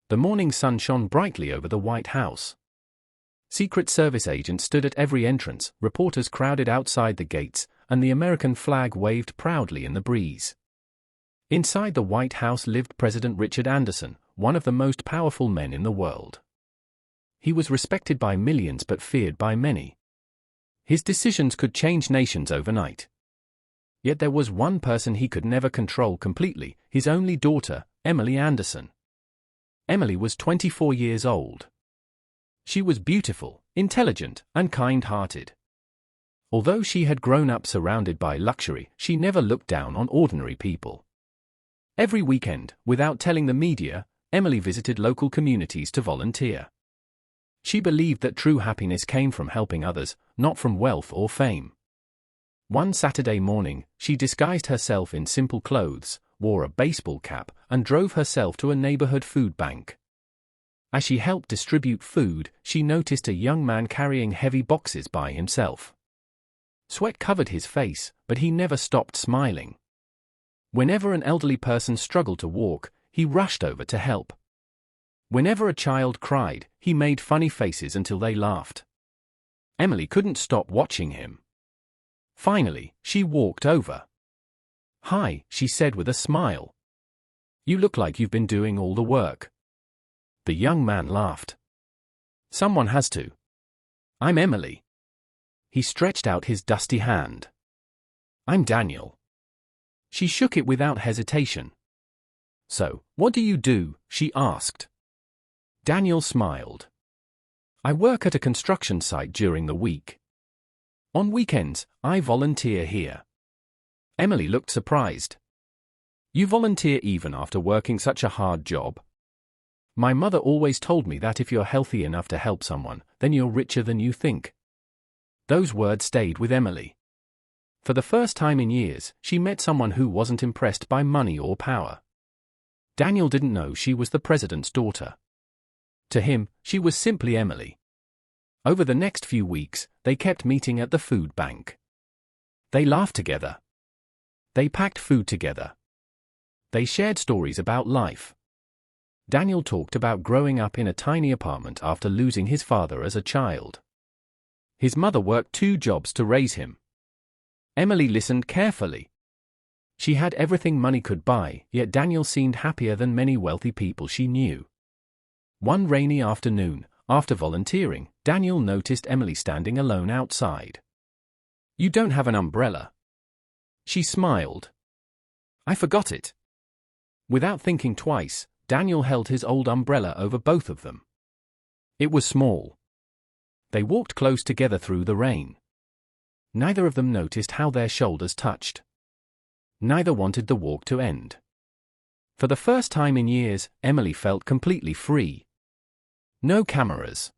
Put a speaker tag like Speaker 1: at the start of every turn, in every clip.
Speaker 1: The morning sun shone brightly over the White House. Secret Service agents stood at every entrance, reporters crowded outside the gates, and the American flag waved proudly in the breeze. Inside the White House lived President Richard Anderson, one of the most powerful men in the world. He was respected by millions but feared by many. His decisions could change nations overnight. Yet there was one person he could never control completely, his only daughter, Emily Anderson. Emily was 24 years old. She was beautiful, intelligent, and kind-hearted. Although she had grown up surrounded by luxury, she never looked down on ordinary people. Every weekend, without telling the media, Emily visited local communities to volunteer. She believed that true happiness came from helping others, not from wealth or fame. One Saturday morning, she disguised herself in simple clothes, wore a baseball cap, and drove herself to a neighborhood food bank. As she helped distribute food, she noticed a young man carrying heavy boxes by himself. Sweat covered his face, but he never stopped smiling. Whenever an elderly person struggled to walk, he rushed over to help. Whenever a child cried, he made funny faces until they laughed. Emily couldn't stop watching him. Finally, she walked over. "Hi," she said with a smile. "You look like you've been doing all the work." The young man laughed. "Someone has to. I'm Emily." He stretched out his dusty hand. "I'm Daniel." She shook it without hesitation. "So, what do you do?" she asked. Daniel smiled. "I work at a construction site during the week. On weekends, I volunteer here." Emily looked surprised. "You volunteer even after working such a hard job?" "My mother always told me that if you're healthy enough to help someone, then you're richer than you think." Those words stayed with Emily. For the first time in years, she met someone who wasn't impressed by money or power. Daniel didn't know she was the president's daughter. To him, she was simply Emily. Over the next few weeks, they kept meeting at the food bank. They laughed together. They packed food together. They shared stories about life. Daniel talked about growing up in a tiny apartment after losing his father as a child. His mother worked 2 jobs to raise him. Emily listened carefully. She had everything money could buy, yet Daniel seemed happier than many wealthy people she knew. One rainy afternoon, after volunteering, Daniel noticed Emily standing alone outside. "You don't have an umbrella." She smiled. "I forgot it." Without thinking twice, Daniel held his old umbrella over both of them. It was small. They walked close together through the rain. Neither of them noticed how their shoulders touched. Neither wanted the walk to end. For the first time in years, Emily felt completely free. No cameras.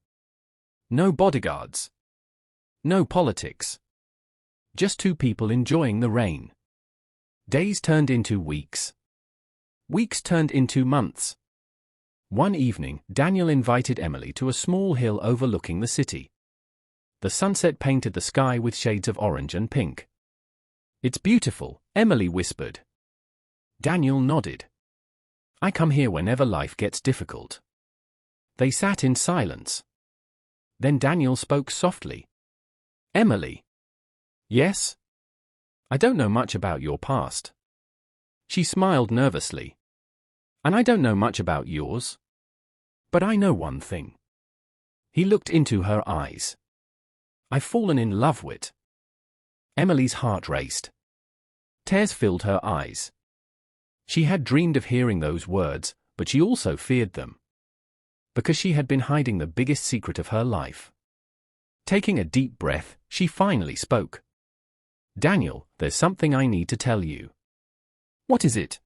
Speaker 1: No bodyguards. No politics. Just 2 people enjoying the rain. Days turned into weeks. Weeks turned into months. One evening, Daniel invited Emily to a small hill overlooking the city. The sunset painted the sky with shades of orange and pink. "It's beautiful," Emily whispered. Daniel nodded. "I come here whenever life gets difficult." They sat in silence. Then Daniel spoke softly. "Emily." "Yes?" "I don't know much about your past." She smiled nervously. "And I don't know much about yours. But I know one thing." He looked into her eyes. "I've fallen in love with." Emily's heart raced. Tears filled her eyes. She had dreamed of hearing those words, but she also feared them. Because she had been hiding the biggest secret of her life. Taking a deep breath, she finally spoke. "Daniel, there's something I need to tell you." "What is it?"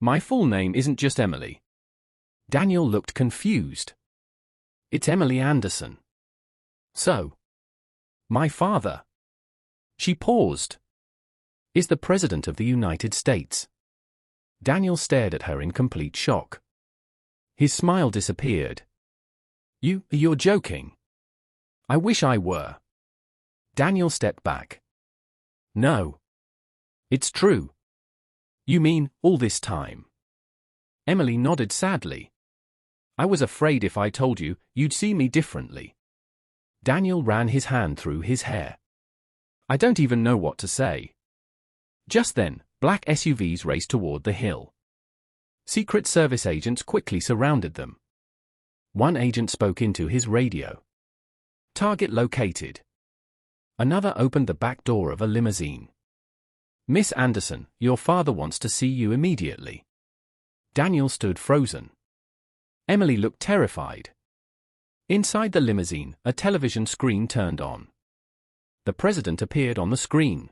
Speaker 1: "My full name isn't just Emily." Daniel looked confused. "It's Emily Anderson." "So? My father." She paused. "Is the President of the United States." Daniel stared at her in complete shock. His smile disappeared. You're joking." "I wish I were." Daniel stepped back. "No. It's true." "You mean, all this time?" Emily nodded sadly. I was afraid if I told you, you'd see me differently. Daniel ran his hand through his hair. I don't even know what to say. Just then, black SUVs raced toward the hill. Secret Service agents quickly surrounded them. One agent spoke into his radio. Target located. Another opened the back door of a limousine. Miss Anderson, your father wants to see you immediately. Daniel stood frozen. Emily looked terrified. Inside the limousine, a television screen turned on. The president appeared on the screen.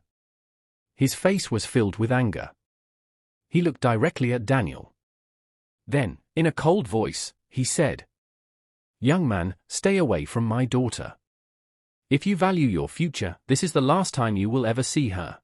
Speaker 1: His face was filled with anger. He looked directly at Daniel. Then, in a cold voice, he said, "Young man, stay away from my daughter. If you value your future, this is the last time you will ever see her."